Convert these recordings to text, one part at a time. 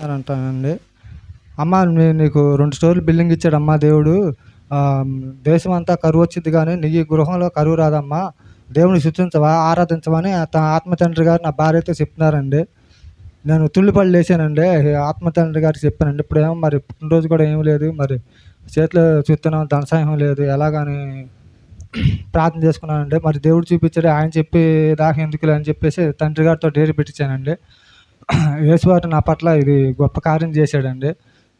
అని అంటానండి. అమ్మ నీకు 2 స్టోరీలు బిల్డింగ్ ఇచ్చాడమ్మా దేవుడు. దేశం అంతా కరువు వచ్చింది కానీ నీ గృహంలో కరువు రాదమ్మా. దేవుని స్తుతించవా, ఆరాధించవని ఆత్మ తండ్రి గారు నా భార్యతో చెప్తున్నారండి. నేను తుళ్ళిపళ్ళు లేచానండి. ఆత్మ తండ్రి గారికి చెప్పానండి. ఇప్పుడేమో మరి పుట్టినరోజు కూడా ఏమి లేదు. మరి చేతిలో చూస్తున్నాం ధన సహాయం లేదు. ఎలాగని ప్రార్థన చేసుకున్నానండి. మరి దేవుడు చూపించాడు. ఆయన చెప్పేదాకా ఎందుకులే అని చెప్పేసి తండ్రి గారితో డేర్ పెట్టించానండి. యేసువారు నా పట్ల ఇది గొప్ప కార్యం చేశాడండి.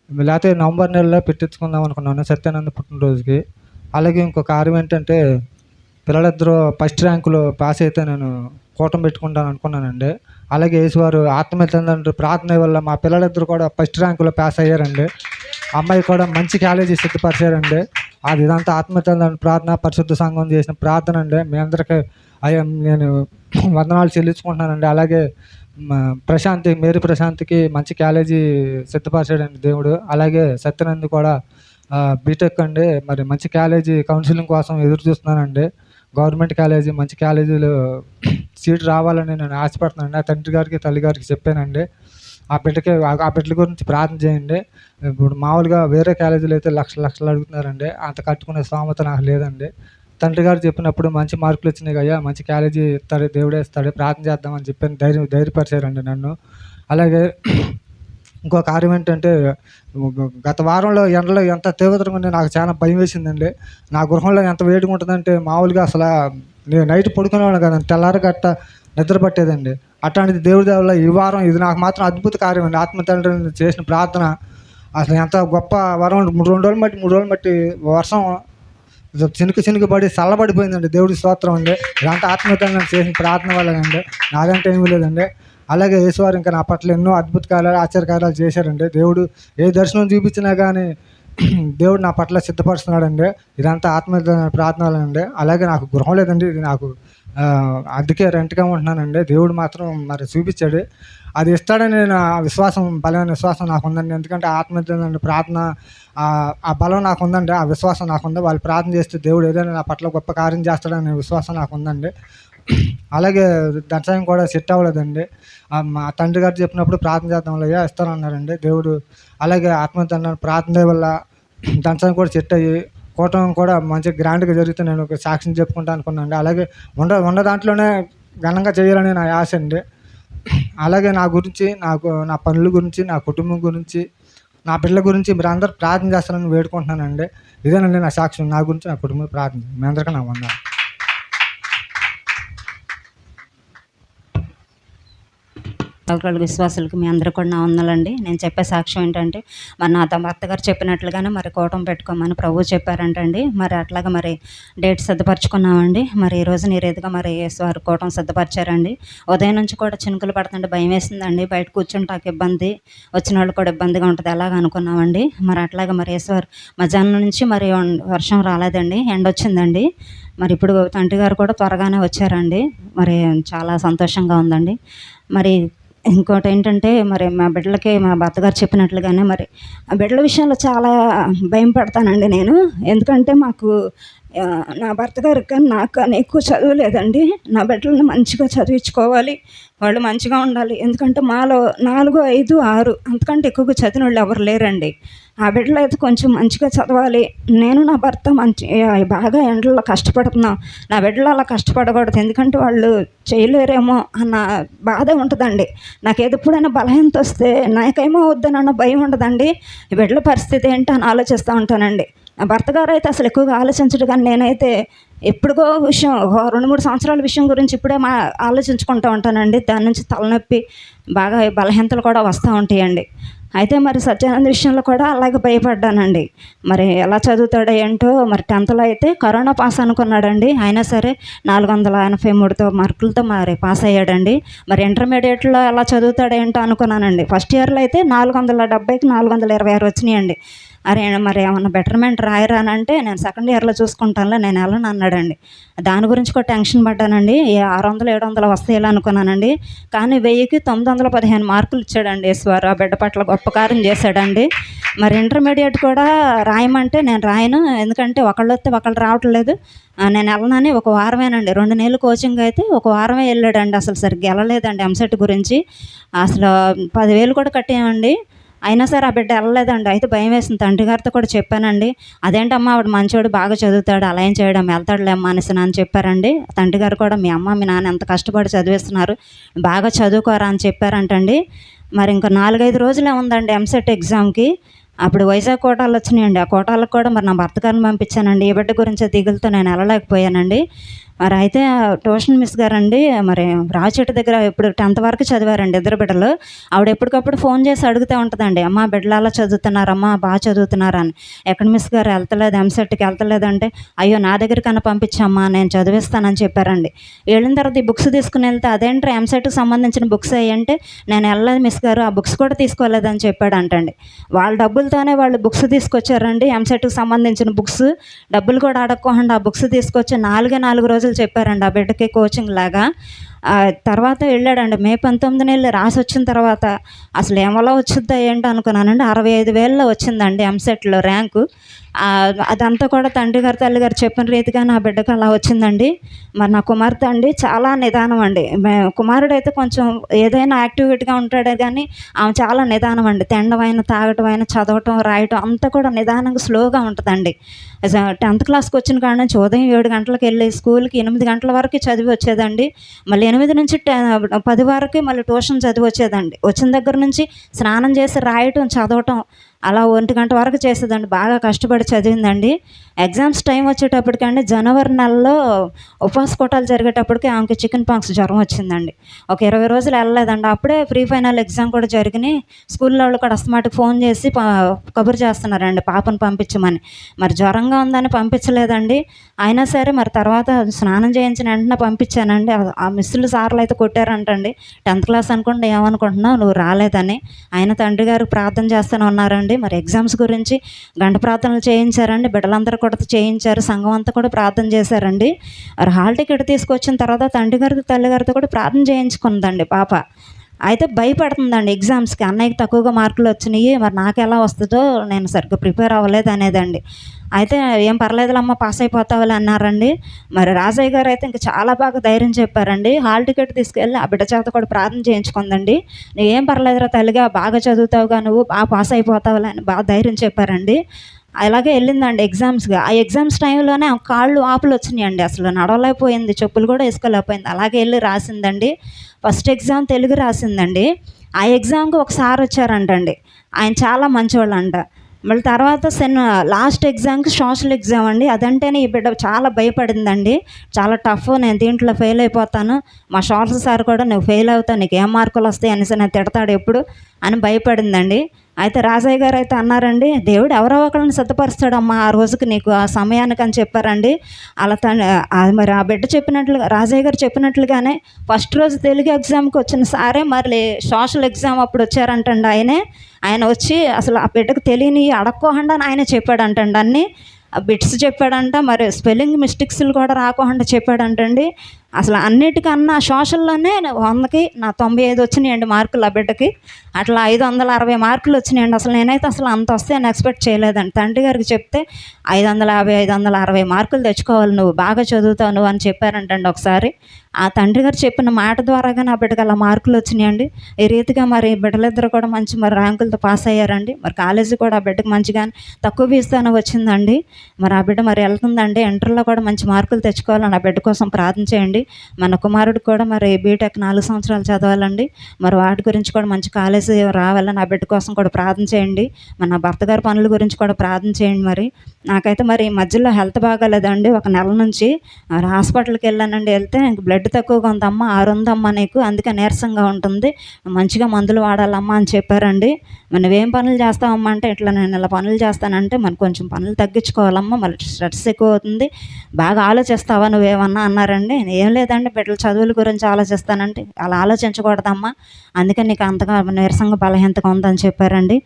లేకపోతే నవంబర్ నెలలో పెట్టించుకుందాం అనుకున్నాను సత్యానంద్ పుట్టినరోజుకి. అలాగే ఇంకో కార్యం ఏంటంటే పిల్లలిద్దరూ ఫస్ట్ ర్యాంకులో పాస్ అయితే నేను కూటం పెట్టుకుంటాను అనుకున్నానండి. అలాగే యేసువారు ఆత్మ తండ్రి ప్రార్థన వల్ల మా పిల్లలిద్దరూ కూడా ఫస్ట్ ర్యాంకులో పాస్ అయ్యారండి. అమ్మాయి కూడా మంచి కాలేజీ సిద్ధపరిచారండి. ఇదంతా ఆత్మ తండ్రి ప్రార్థన, పరిశుద్ధ సంఘం చేసిన ప్రార్థన అండి. మీ అందరికీ నేను వందనాలు చెల్లించుకుంటున్నానండి. అలాగే మేరీ ప్రశాంత్కి మంచి కాలేజీ సిద్ధపరిచాడండి దేవుడు. అలాగే సత్యనంద్ కూడా బీటెక్ అండి. మరి మంచి కాలేజీ కౌన్సిలింగ్ కోసం ఎదురు చూస్తున్నానండి. గవర్నమెంట్ కాలేజీ మంచి కాలేజీలో సీట్ రావాలని నేను ఆశపడుతున్నానండి. ఆ తండ్రి గారికి తల్లి గారికి చెప్పానండి. ఆ బిడ్డల గురించి ప్రార్థన చేయండి. ఇప్పుడు మామూలుగా వేరే కాలేజీలో అయితే లక్షలు అడుగుతున్నారండి. అంత కట్టుకునే స్తోమత నాకు లేదండి. తండ్రి గారు చెప్పినప్పుడు మంచి మార్కులు వచ్చినాయి అయ్యా, మంచి కాలేజీ ఇస్తాడు, దేవుడే ఇస్తాడు, ప్రార్థన చేద్దామని చెప్పని ధైర్యపరిచారండి నన్ను. అలాగే ఇంకో కార్యం ఏంటంటే గత వారంలో ఎండలో ఎంత తీవ్రంగా ఉందో నాకు చాలా భయం వేసిందండి. నా గృహంలో ఎంత వేడిగా ఉంటుందంటే మామూలుగా అసలు నేను నైట్ పడుకునేవాడిని కదండి. తెల్లారి గట్ట నిద్ర పట్టేదండి. అట్లాంటిది దేవుడి వల్ల ఈ వారం ఇది నాకు మాత్రం అద్భుత కార్యం అండి. ఆత్మ తండ్రిని చేసిన ప్రార్థన అసలు ఎంత గొప్ప వరం. 3 రోజులు బట్టి వర్షం చినుకు పడి చల్లబడిపోయిందండి. దేవుడి స్తోత్రం అండి. ఇదంతా ఆత్మ తండ్రిని చేసిన ప్రార్థన వల్లనండి. నాదంటే ఏమీ లేదండి. అలాగే యేసువారు ఇంకా నా పట్ల ఎన్నో అద్భుత కార్యాలు, ఆశ్చర్యకార్యాలు చేశారండి. దేవుడు ఏ దర్శనం చూపించినా కానీ దేవుడు నా పట్ల సిద్ధపరుస్తున్నాడండి. ఇదంతా ఆత్మ ప్రార్థన వల్లనండి. అలాగే నాకు గృహం లేదండి. ఇది నాకు అద్దెకే రెంట్గా ఉంటున్నానండి. దేవుడు మాత్రం మరి చూపించాడు. అది ఇస్తాడని నేను బలమైన విశ్వాసం నాకు ఉందండి. ఎందుకంటే ఆత్మ ప్రార్థన ఆ బలం నాకు ఉందండి. ఆ విశ్వాసం నాకు ఉంది. వాళ్ళు ప్రార్థన చేస్తే దేవుడు ఏదైనా నా పట్ల గొప్ప కార్యం చేస్తాడనే విశ్వాసం నాకు ఉందండి. అలాగే దర్శనం కూడా సెట్ అవ్వలేదండి. మా తండ్రి గారు చెప్పినప్పుడు ప్రార్థన చేద్దాం అయ్యా ఇస్తానన్నారండి దేవుడు. అలాగే ఆత్మ తండ్రి ప్రార్థన వల్ల దర్శనం కూడా సెట్ అయ్యి కూటమి కూడా మంచి గ్రాండ్గా జరిగితే నేను ఒక సాక్ష్యం చెప్పుకుంటా అనుకున్నాను. అలాగే ఉన్న దాంట్లోనే ఘనంగా చేయాలని నా ఆశ అండి. అలాగే నా గురించి, నా పనుల గురించి, నా కుటుంబం గురించి, నా బిడ్డల గురించి మీరు అందరూ ప్రార్థన చేస్తారని వేడుకుంటున్నానండి. ఇదేనండి నా సాక్ష్యం. నా గురించి, నా కుటుంబం ప్రార్థన. మీ అందరికీ నా వందనాలు. ఒకళ్ళు విశ్వాసులకు మీ అందరూ కూడా నా వందనాలండి. నేను చెప్పే సాక్ష్యం ఏంటంటే మరి నా భర్త గారు చెప్పినట్లుగానే మరి కూటం పెట్టుకోమని ప్రభువు చెప్పారంటండి. మరి అట్లాగా మరి డేట్ సిద్ధపరచుకున్నామండి. మరి ఈరోజు నీరేదిగా మరి యేసువారు కూటం సిద్ధపరిచారండి. ఉదయం నుంచి కూడా చినుకులు పడుతుంటే భయం వేసిందండి. బయట కూర్చుంటాకి ఇబ్బంది, వచ్చిన వాళ్ళు కూడా ఇబ్బందిగా ఉంటుంది ఎలాగ అనుకున్నామండి. మరి అట్లాగా మరి యేసువారు మధ్యాహ్నం నుంచి మరి వర్షం రాలేదండి, ఎండ వచ్చిందండి. మరి ఇప్పుడు తండ్రి గారు కూడా త్వరగానే వచ్చారండి. మరి చాలా సంతోషంగా ఉందండి. మరి ఇంకోటి ఏంటంటే మరి మా బిడ్డలకి మా భర్తగారు చెప్పినట్లుగానే మరి ఆ బిడ్డల విషయంలో చాలా భయం పడతానండి నేను. ఎందుకంటే మాకు నా భర్త గారికి కానీ నాకు కానీ ఎక్కువ చదువు లేదండి. నా బిడ్డలను మంచిగా చదివించుకోవాలి, వాళ్ళు మంచిగా ఉండాలి. ఎందుకంటే మాలో 4, 5, 6 అంతకంటే ఎక్కువగా చదివిన వాళ్ళు ఎవరు లేరండి. ఆ బిడ్డలు అయితే కొంచెం మంచిగా చదవాలి. నేను నా భర్త బాగా ఎండల్లో కష్టపడుతున్నాం. నా బిడ్డలు అలా కష్టపడకూడదు, ఎందుకంటే వాళ్ళు చేయలేరేమో అన్న బాధ ఉంటుందండి. నాకు ఎప్పుడైనా బలహీనత వస్తే నాకేమో వద్దనన్న భయం ఉండదండి. ఈ బిడ్డల పరిస్థితి ఏంటి అని ఆలోచిస్తూ ఉంటానండి. నా భర్త గారు అయితే అసలు ఎక్కువగా ఆలోచించడు, కానీ నేనైతే ఎప్పుడుగో విషయం 2-3 సంవత్సరాల విషయం గురించి ఇప్పుడే ఆలోచించుకుంటూ ఉంటానండి. దాని నుంచి తలనొప్పి బాగా బలహీనతలు కూడా వస్తూ ఉంటాయండి. అయితే మరి సత్యానంద విషయంలో కూడా అలాగే భయపడ్డానండి. మరి ఎలా చదువుతాడో ఏంటో. మరి 10th అయితే కరోనా పాస్ అనుకున్నాడండి. అయినా సరే 483 మార్కులతో మరి పాస్ అయ్యాడండి. మరి ఇంటర్మీడియట్లో ఎలా చదువుతాడో ఏంటో అనుకున్నానండి. ఫస్ట్ ఇయర్లో అయితే 470కి 426 వచ్చినాయండి. అరే మరి ఏమన్నా బెటర్మెంట్ రాయరానంటే నేను సెకండ్ ఇయర్లో చూసుకుంటానులే, నేను వెళ్ళను అన్నాడండి. దాని గురించి కూడా టెన్షన్ పడ్డానండి. 600, 700 వస్తాయిలా అనుకున్నానండి. కానీ 1000కి 915 మార్కులు ఇచ్చాడండి యేసువారు. ఆ బిడ్డ పట్ల గొప్ప కార్యం చేశాడండి. మరి ఇంటర్మీడియట్ కూడా రాయమంటే నేను రాయను, ఎందుకంటే ఒకళ్ళు వస్తే ఒకళ్ళు రావట్లేదు, నేను వెళ్ళనని ఒక వారమేనండి. 2 నెలలు కోచింగ్ అయితే ఒక వారమే వెళ్ళాడండి. అసలు సరిగ్గా వెళ్ళలేదండి ఎంసెట్ గురించి. అసలు 10,000 కూడా కట్టామండి. అయినా సరే ఆ బిడ్డ వెళ్ళలేదండి. అయితే భయమేసింది. తండ్రి గారితో కూడా చెప్పానండి. "అదేంటమ్మా ఆవిడ మంచోడు, బాగా చదువుతాడు, అలా ఏం చేయడమ్మా, వెళ్తాడులే అమ్మా" అని చెప్పారండి. తండ్రి గారు కూడా "మీ అమ్మ, మీ నాన్న ఎంత కష్టపడి చదివిస్తున్నారు, బాగా చదువుకోరా" అని చెప్పారంటండి. మరి ఇంక 4, 5 రోజులే ఉందండి ఎంసెట్ ఎగ్జామ్‌కి. అప్పుడు వైజాగ్ కోటాలు వచ్చినాయండి. ఆ కోటాలకు కూడా మరి నా భర్త గారిని పంపించానండి. ఈ బిడ్డ గురించే దిగులుతో నేను వెళ్ళలేకపోయానండి. మరి అయితే ట్యూషన్ మిస్ గారండి మరి రావి చెట్టు దగ్గర ఇప్పుడు 10థ్ వరకు చదివారండి ఇద్దరు బిడ్డలు. ఆవిడ ఎప్పటికప్పుడు ఫోన్ చేసి అడుగుతా ఉంటదండి. "అమ్మ బిడ్డలు ఎలా చదువుతున్నారమ్మా? బాగా చదువుతున్నారా?" అని. "ఎక్కడ మిస్ గారు ఎళ్తలేదు, ఎంసెట్‌కి ఎళ్తలేదంటే" "అయ్యో! నా దగ్గరికన్నా పంపించమ్మా, నేను చదివిస్తానని" చెప్పారండి. వెళ్ళిన తర్వాత ఈ బుక్స్ తీసుకొని వెళ్తే, "అదేంట్రా ఎంసెట్‌కి సంబంధించిన బుక్స్ అయ్యి" అంటే, "నేను ఎళ్ళలేదు మిస్ గారు, ఆ బుక్స్ కూడా తీసుకోలేదని" చెప్పాడంటండి. వాళ్ళ డబ్బులతోనే వాళ్ళు బుక్స్ తీసుకొచ్చారండి. ఎంసెట్‌కి సంబంధించిన బుక్స్. డబ్బులు కూడా అడక్కోకుండా ఆ బుక్స్ తీసుకొచ్చి 4 రోజులు చెప్పారండి ఆ బిడ్డకి కోచింగ్‌లాగా. తర్వాత వెళ్ళాడండి. మే 19న ఎళ్లి రాసొచ్చిన తర్వాత అసలు ఏమలా వచ్చిద్దా ఏంటో అనుకున్నానండి. 65,000లో వచ్చిందండి ఎంసెట్‌లో ర్యాంకు. అదంతా కూడా తండ్రి గారు, తల్లి గారు చెప్పిన రీతిగా నా బిడ్డకి అలా వచ్చిందండి. మరి నా కుమార్తె అండి చాలా నిదానం అండి. కుమారుడైతే కొంచెం ఏదైనా యాక్టివిటీగా ఉంటాడే గానీ, ఆమె చాలా నిదానం అండి. తినడమైనా, తాగటమైనా, చదవటం, రాయటం అంతా కూడా నిదానంగా స్లోగా ఉంటదండి. 10థ్ క్లాస్‌కి వచ్చిన కాడ నుంచి ఉదయం 7 గంటలకెళ్ళి స్కూల్‌కి 8 గంటల వరకు చదివి వచ్చేదండి. మళ్ళీ 8 నుంచి 10 వరకు మళ్ళీ ట్యూషన్ చదివి వచ్చేదండి. వచ్చిన దగ్గర నుంచి స్నానం చేసి రాయటం, చదవటం అలా 1 గంట వరకు చేసేదండి. బాగా కష్టపడి చదివిందండి. ఎగ్జామ్స్ టైం వచ్చేటప్పటికండి జనవరి నెలలో ఉపవాస కోటాలు జరిగేటప్పటికి ఆమెకి చికెన్ పాక్స్ జ్వరం వచ్చిందండి. ఒక 20 రోజులు ఎళ్ళలేదండి. అప్పుడే ప్రీ ఫైనల్ ఎగ్జామ్ కూడా జరిగినాయి. స్కూల్లో వాళ్ళు కూడా అస్తమాటికి ఫోన్ చేసి కబురు చేస్తున్నారండి పాపను పంపించమని. మరి జ్వరంగా ఉందని పంపించలేదండి. అయినా సరే మరి తర్వాత స్నానం చేయించిన వెంటనే పంపించానండి. ఆ మిస్సులు, సార్లు అయితే కొట్టారంటండి. 10థ్ క్లాస్ అనుకుంటే ఏమనుకుంటున్నావు నువ్వు రాలేదని. ఆయన తండ్రి గారు ప్రార్థన చేస్తూనే ఉన్నారండి. మరి ఎగ్జామ్స్ గురించి గంట ప్రార్థనలు చేయించారండి. బిడ్డలందరూ కూడా చేయించారు. సంఘం అంతా కూడా ప్రార్థన చేశారండి. మరి హాల్ టికెట్ తీసుకొచ్చిన తర్వాత తండ్రి గారితో, తల్లి గారితో కూడా ప్రార్థన చేయించుకుందండి పాప. అయితే భయపడుతుందండి ఎగ్జామ్స్‌కి. అన్నయ్యకి తక్కువగా మార్కులు వచ్చినియి. మరి నాకెలా వస్తదో, నేను సరిగ్గా ప్రిపేర్ అవ్వలేదు అనేదండి. అయితే "ఏం పర్లేదులమ్మ, పాస్ అయిపోతావులే" అన్నారండి. మరి రాజయ్య గారైతే ఇంక చాలా బాగా ధైర్యం చెప్పారండి. హాల్ టికెట్ తీసుకెళ్ళి ఆ బిడ్డ చేత కూడా ప్రార్థన చేయించుకుందండి. "ఏం పర్లేదురా తల్లిగా, బాగా చదువుతావుగా నువ్వు, పాస్ అయిపోతావులే" అని ధైర్యం చెప్పారండి. అలాగే ఎళ్ళిందండి ఎగ్జామ్స్‌కి. ఆ ఎగ్జామ్స్ టైంలోనే ఆమె కాళ్ళు వాపులొచ్చినియండి. అసలు నడవలేకపోయింది. చెప్పులు కూడా ఏసుకోలేకపోయింది. అలాగే ఎళ్లి రాసిందండి. ఫస్ట్ ఎగ్జామ్ తెలుగు రాసిందండి. ఆ ఎగ్జామ్‌కి ఒక సారొచ్చారంటండి. ఆయన చాలా మంచోళ్ళంట. మళ్ళీ తర్వాత లాస్ట్ ఎగ్జామ్‌కి సోషల్ ఎగ్జామ్ అండి. అదంటేనే ఈ బిడ్డ చాలా భయపడిందండి. చాలా టఫ్, నేను దీంట్లో ఫెయిల్ అయిపోతాను. మా సోషల్ సార్ కూడా "నువ్వు ఫెయిల్ అవుతావు, నీకు ఏం మార్కులొస్తాయి" అనేసి నన్ను తిడతాడు ఎప్పుడు అని భయపడిందండి. అయితే రాజయ్య గారైతే అన్నారండి, "దేవుడు ఎవరో ఒకళ్ళని సిద్ధపరుస్తాడమ్మా ఆ రోజుకి నీకు, ఆ సమయానికి" అని చెప్పారండి. అలా మరి ఆ బిడ్డ చెప్పినట్లుగా, రాజయ్య గారు చెప్పినట్లుగానే ఫస్ట్ రోజు తెలుగు ఎగ్జామ్‌కి వచ్చిన సారే మళ్ళీ సోషల్ ఎగ్జామ్ అప్పుడు వచ్చారంటండి ఆయనే. ఆయన వచ్చి అసలు ఆ బిడ్డకు తెలియనియి అడక్కోకుండానే ఆయనే చెప్పాడంటండి అన్నీ. బిట్స్ చెప్పాడంట. మరి స్పెల్లింగ్ మిస్టేక్స్‌లు కూడా రాకోకుండా చెప్పాడంటండి. అసలు అన్నిటికన్నా సోషల్‌లోనే 100కి 95 వచ్చినాయండి మార్కులు ఆ బిడ్డకి. అట్లా 560 మార్కులు వచ్చినాయండి. నేనైతే అంత వస్తాయని ఎక్స్‌పెక్ట్ చేయలేదండి. తండ్రి గారికి చెప్తే 550, 560 మార్కులు తెచ్చుకోవాలి నువ్వు, బాగా చదువుతావు నువ్వు అని చెప్పారంటండి ఒకసారి. ఆ తండ్రి గారు చెప్పిన మాట ద్వారాగా నా బిడ్డకి అలా మార్కులు వచ్చినాయండి. ఈ రీతిగా మరి బిడ్డలిద్దరూ కూడా మంచి మరి ర్యాంకులతో పాస్ అయ్యారండి. మరి కాలేజీ కూడా ఆ బిడ్డకి మంచిగానే తక్కువ ఫీజుతోనే వచ్చిందండి. మరి ఆ బిడ్డ మరి వెళ్తుందండి. ఇంటర్‌లో కూడా మంచి మార్కులు తెచ్చుకోవాలని ఆ బిడ్డ కోసం ప్రార్థన చేయండి. మన కుమారుడికి కూడా మరి బీటెక్ 4 సంవత్సరాలు చదవాలండి. మరి వాటి గురించి కూడా మంచి కాలేజీ రావాలని ఆ బిడ్డ కోసం కూడా ప్రార్థన చేయండి. మరి నా భర్త గారి పనుల గురించి కూడా ప్రార్థన చేయండి మరి. నాకైతే మరి ఈ మధ్యలో హెల్త్ బాగాలేదండి. ఒక నెల నుంచి మరి హాస్పిటల్‌కి వెళ్ళానండి. వెళ్తే "ఇంక బ్లడ్ తక్కువగా ఉందమ్మా, 6 ఉందమ్మా నీకు, అందుకే నీరసంగా ఉంటుంది. మంచిగా మందులు వాడాలమ్మా" అని చెప్పారండి. "మరి నువ్వేం పనులు చేస్తావమ్మా" అంటే, "ఇట్లా నేను ఇలా పనులు చేస్తానంటే" "మరి కొంచెం పనులు తగ్గించుకోవాలమ్మా, మళ్ళీ స్ట్రెస్ ఎక్కువ అవుతుంది. బాగా ఆలోచిస్తావా నువ్వేమన్నా" అన్నారండి. "ఏం లేదండి, బిడ్డల చదువుల గురించి ఆలోచిస్తానంటే" "అలా ఆలోచించకూడదమ్మా, అందుకే నీకు అంతగా నీరసంగా, బలహీనతగా ఉందని" చెప్పారండి.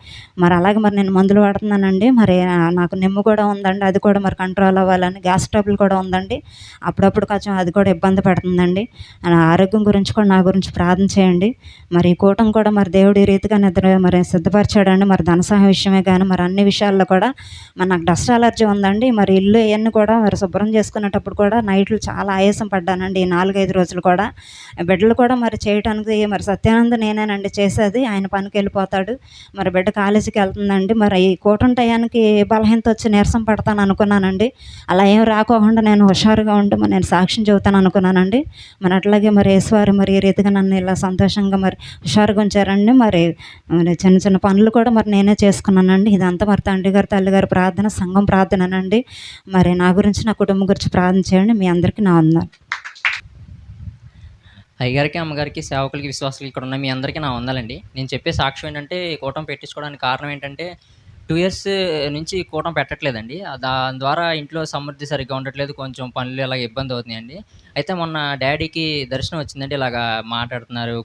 మరి అలాగే మరి నేను మందులు వాడుతున్నానండి. మరి నాకు నిమ్ము కూడా ఉందండి. అది కూడా మరి కంట్రోల్ అవ్వాలని. గ్యాస్ ట్రబుల్ కూడా ఉందండి. అప్పుడప్పుడు కొంచెం అది కూడా ఇబ్బంది పెడుతుందండి. నా ఆరోగ్యం గురించి కూడా నా గురించి ప్రార్థన చేయండి. మరి ఈ కూటమి కూడా మరి దేవుడు ఈ రీతిగా మరి సిద్ధపరిచాడండి. మరి ధన సహాయం విషయమే గానీ మరి అన్ని విషయాల్లో కూడా మరి నాకు డస్ట్ అలర్జీ ఉందండి. మరి ఇల్లు ఇయన్నీ కూడా మరి శుభ్రం చేసుకునేటప్పుడు కూడా నైట్లు చాలా ఆయాసం పడ్డానండి. ఈ 4-5 రోజులు కూడా. బిడ్డలు కూడా మరి చేయటానికి మరి సత్యానంద్ నేనేనండి చేసేది. ఆయన పనికెళ్ళిపోతాడు. మరి బిడ్డ కాలేజీకి వెళ్తుందండి. మరి ఈ కూటమి టయానికి బలహీనత వచ్చి నీరసం పడతాను అనుకున్నానండి. అలా ఏం రాకోకుండా నేను హుషారుగా ఉండి మరి నేను సాక్ష్యం చెబుతాను అనుకున్నానండి. మరి అట్లాగే మరి యేసువారు మరి ఈ రీతిగా నన్ను ఇలా సంతోషంగా మరి హుషారుగా ఉంచారండి. మరి చిన్న చిన్న పనులు కూడా మరి నేనే చేసుకున్నానండి. ఇదంతా మరి తండ్రి గారు, తల్లి గారి ప్రార్థన, సంఘం ప్రార్థనేనండి. మరి నా గురించి, నా కుటుంబం గురించి ప్రార్థన చేయండి. మీ అందరికీ నా వందనాలు. అయ్యగారికి, అమ్మగారికి, సేవకులకి, విశ్వాసులకి ఇక్కడ ఉన్న మీ అందరికీ నా వందనాలండి. నేను చెప్పే సాక్ష్యం ఏంటంటే, ఈ కూటమి పెట్టించుకోవడానికి కారణం ఏంటంటే 2 ఇయర్స్ నుంచి ఈ కూటమి పెట్టట్లేదండి. దాని ద్వారా ఇంట్లో సమృద్ధి సరిగ్గా ఉండట్లేదు. కొంచెం పనులు ఇలాగ ఇబ్బంది అవుతున్నాయండి. అయితే మొన్న డ్యాడీకి దర్శనం వచ్చిందండి. ఇలాగా మాట్లాడుతున్నారు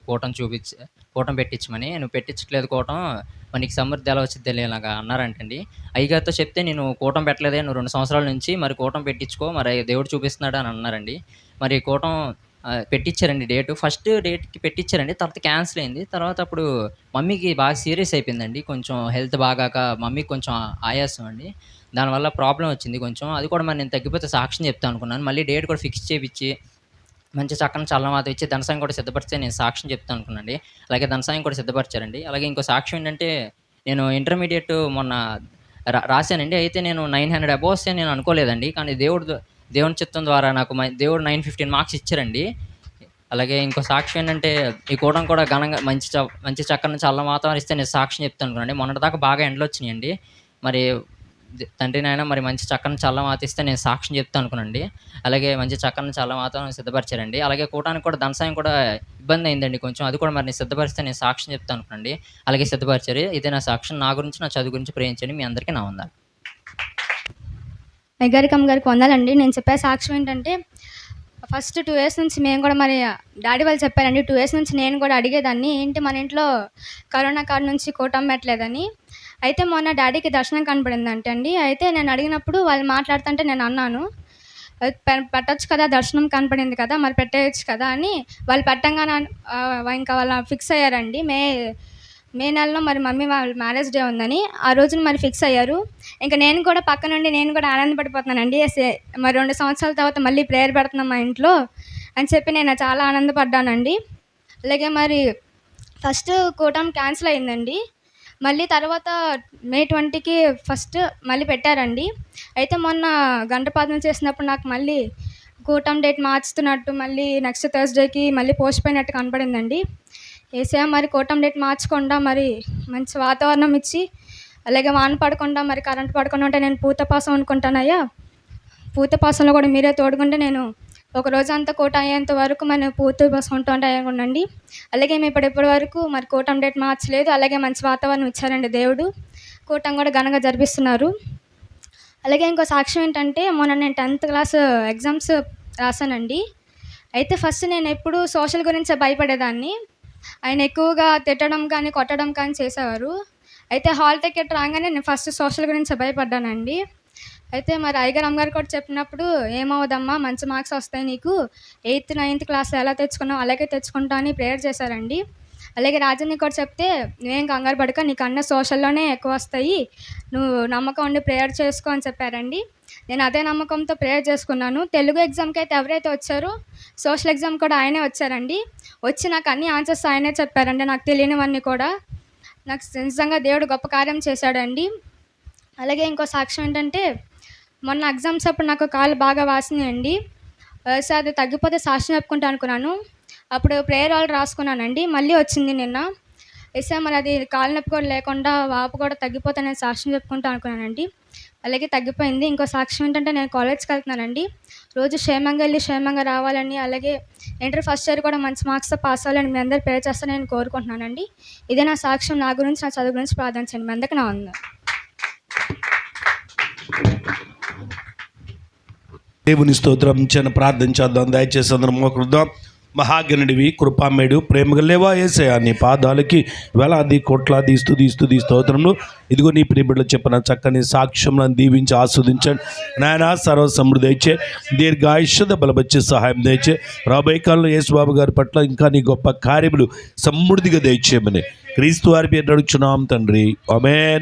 కూటమి పెట్టించమని. "నువ్వు పెట్టించట్లేదు కూటమి, మరి నీకు సమృద్ధి ఎలా వచ్చిద్దిలే" ఇలాగా అన్నారంటండి. అయ్యగారితో చెప్తే, "నేను కూటమి పెట్టలేదే, నువ్వు 2 సంవత్సరాల నుంచి, మరి కూటమి పెట్టించుకో, మరి దేవుడు చూపిస్తున్నాడు" అని అన్నారండి. మరి కూటమి పెట్టించారండి డేటు. ఫస్ట్ డేట్‌కి పెట్టించారండి. తర్వాత క్యాన్సిల్ అయింది. తర్వాత అప్పుడు మమ్మీకి బాగా సీరియస్ అయిపోయిందండి. కొంచెం హెల్త్ బాగాక మమ్మీకి కొంచెం ఆయాసం అండి. దానివల్ల ప్రాబ్లమ్ వచ్చింది కొంచెం. అది కూడా మరి నేను తగ్గిపోతే సాక్ష్యం చెప్తాను అనుకున్నాను. మళ్ళీ డేట్ కూడా ఫిక్స్ చేపిచ్చి, మంచి చక్కని చల్లమాత ఇచ్చి, ధనసాయం కూడా సిద్ధపరిస్తే నేను సాక్ష్యం చెప్తాను అనుకున్నానండి. అలాగే ధనసాయం కూడా సిద్ధపరిచారండి. అలాగే ఇంకో సాక్ష్యం ఏంటంటే, నేను ఇంటర్మీడియేట్ మొన్న రాశానండి. అయితే నేను 900 అబోవ్ వస్తాయని నేను అనుకోలేదండి. కానీ దేవుని చిత్తం ద్వారా నాకు దేవుడు 915 మార్క్స్ ఇచ్చారండి. అలాగే ఇంకో సాక్ష్యం ఏంటంటే, ఈ కూటమి కూడా ఘనంగా మంచి చక్కని చల్ల వాతావరణం ఇస్తే నేను సాక్ష్యం చెప్తాను అనుకున్నానండి. మొన్నటిదాకా బాగా ఎండలొచ్చినాయండి. మరి తండ్రి నాయన మరి మంచి చక్కని చల్ల వాత ఇస్తే నేను సాక్ష్యం చెప్తాను అనుకున్నానండి. అలాగే మంచి చక్కని చల్ల వాతావరణం సిద్ధపరిచారండి. అలాగే కూటానికి కూడా ధనసాయం కూడా ఇబ్బంది అయిందండి కొంచెం. అది కూడా మరి నేను సిద్ధపరిస్తే నేను సాక్ష్యం చెప్తాను అనుకున్నానండి. అలాగే సిద్ధపరిచారు. ఇదే నా సాక్ష్యం. నా గురించి, నా చదువు గురించి ప్రేమించండి. మీ అందరికీ నా వందనాలు. అయ్యగారికి, అమ్మగారికి వందనాలండి. నేను చెప్పే సాక్ష్యం ఏంటంటే, ఫస్ట్ 2 ఇయర్స్ నుంచి మేము కూడా మరి డాడీ వాళ్ళు చెప్పారండి. 2 ఇయర్స్ నుంచి నేను కూడా అడిగేదాన్ని, ఏంటి మన ఇంట్లో కరోనా కాడ నుంచి కూటమి పెట్టలేదని. అయితే మొన్న డాడీకి దర్శనం కనపడిందంట అండి. అయితే నేను అడిగినప్పుడు వాళ్ళు మాట్లాడుతుంటే నేను అన్నాను, పెట్టొచ్చు కదా, దర్శనం కనపడింది కదా, మరి పెట్టేయచ్చు కదా అని. వాళ్ళు పెట్టంగానే ఇంకా వాళ్ళు ఫిక్స్ అయ్యారండి. మే నెలలో మరి మమ్మీ వాళ్ళ మ్యారేజ్ డే ఉందని. ఆ రోజున మరి ఫిక్స్ అయ్యారు. ఇంక నేను కూడా పక్క నుండి నేను కూడా ఆనందపడిపోతున్నానండి. మరి 2 సంవత్సరాల తర్వాత మళ్ళీ ప్రేయర్ పెడుతున్నాం మా ఇంట్లో అని చెప్పి నేను చాలా ఆనందపడ్డానండి. అలాగే మరి ఫస్ట్ కూటమి క్యాన్సిల్ అయిందండి. మళ్ళీ తర్వాత మే 20కి ఫస్ట్ మళ్ళీ పెట్టారండి. అయితే మొన్న గంటపాదం చేసినప్పుడు నాకు మళ్ళీ కూటమి డేట్ మార్చుతున్నట్టు, మళ్ళీ నెక్స్ట్ థర్స్డేకి మళ్ళీ పోస్ట్ పోయినట్టు కనపడిందండి. యేసయ్య మరి కూటమి డేట్ మార్చకుండా మరి మంచి వాతావరణం ఇచ్చి, అలాగే వాన పడకుండా మరి కరెంట్ పడకుండా ఉంటే నేను పూతపాసం అనుకుంటానయ్యా. పూతపాసంలో కూడా మీరే తోడుకుంటే నేను ఒక రోజంతా కూట అయ్యేంత వరకు మనం పూతపాసం ఉండండి. అలాగే మేము ఇప్పటి వరకు మరి కూటమి డేట్ మార్చలేదు. అలాగే మంచి వాతావరణం ఇచ్చారండి దేవుడు. కూటమి కూడా ఘనంగా జరిపిస్తున్నారు. అలాగే ఇంకో సాక్ష్యం ఏంటంటే, మొన్న నేను 10th క్లాస్ ఎగ్జామ్స్ రాశానండి. అయితే ఫస్ట్ నేను ఎప్పుడు సోషల్ గురించే భయపడేదాన్ని. ఆయన ఎక్కువగా తిట్టడం కానీ, కొట్టడం కానీ చేసేవారు. అయితే హాల్ టికెట్ రాగానే నేను ఫస్ట్ సోషల్ గురించి భయపడ్డానండి. అయితే మరి అయ్యగారు, అమ్మగారు కూడా చెప్పినప్పుడు, "ఏమవ్వదమ్మా, మంచి మార్క్స్ వస్తాయి నీకు. 8th, 9th క్లాస్లో ఎలా తెచ్చుకున్నావు అలాగే తెచ్చుకుంటా" అని ప్రేయర్ చేశారండి. అలాగే రాజన్ని కూడా చెప్తే, "నువ్వేం కంగారు పడక, నీకు అన్నీ సోషల్లోనే ఎక్కువ వస్తాయి. నువ్వు నమ్మకం ఉండి ప్రేయర్ చేసుకో" అని చెప్పారండి. నేను అదే నమ్మకంతో ప్రేయర్ చేసుకున్నాను. తెలుగు ఎగ్జామ్కి అయితే ఎవరైతే వచ్చారో, సోషల్ ఎగ్జామ్ కూడా ఆయనే వచ్చారండి. వచ్చి నాకు అన్ని ఆన్సర్స్ ఆయనే చెప్పారండి, నాకు తెలియనివన్నీ కూడా. నాకు నిజంగా దేవుడు గొప్ప కార్యం చేశాడండి. అలాగే ఇంకో సాక్ష్యం ఏంటంటే, మొన్న ఎగ్జామ్స్ అప్పుడు నాకు కాళ్ళు బాగా వాసినాయండి. సార్ అది తగ్గిపోతే సాక్ష్యం చెప్పుకుంటా అనుకున్నాను. అప్పుడు ప్రేయర్ వాళ్ళు రాసుకున్నానండి. మళ్ళీ వచ్చింది నిన్న. సార్ మరి అది కాలు నొప్పి కూడా లేకుండా, వాపు కూడా తగ్గిపోతే నేను సాక్ష్యం చెప్పుకుంటా అనుకున్నానండి. అలాగే తగ్గిపోయింది. ఇంకో సాక్ష్యం ఏంటంటే, నేను కాలేజ్కి వెళ్తున్నానండి. రోజు క్షేమంగా వెళ్ళి క్షేమంగా రావాలని, అలాగే ఇంటర్ ఫస్ట్ ఇయర్ కూడా మంచి మార్క్స్తో పాస్ అవ్వాలని మీ అందరూ ప్రేయర్ చేస్తారని నేను కోరుకుంటున్నానండి. ఇదే నా సాక్ష్యం. నా గురించి, నా చదువు గురించి ప్రార్థించండి. మీ అందరికీ నా వందనాలు. దేవుని స్తోత్రం. చిన్న ప్రార్థన చేద్దాం. దయచేసి అందరం మోకరిద్దాం. మహాగణుడివి, కృపామేడు, ప్రేమగలేవా యేసయ్యా, నీ పాదాలకి వేలాది కోట్లాది స్తుతి స్తోత్రములు. ఇదిగో నీ ప్రియబిడ్డలు చెప్పిన చక్కని సాక్ష్యం దీవించి ఆస్వాదించండి నాయన. సర్వ సమృద్ధి ఇచ్చే, దీర్ఘాయుష్యత బలపరిచే సహాయం దయచే. రాబోయే కాలంలో యేసుబాబు గారి పట్ల ఇంకా నీ గొప్ప కార్యములు సమృద్ధిగా దయచేయమని క్రీస్తు వారి పేరు అడుగుచున్నాం తండ్రి. ఆమేన్.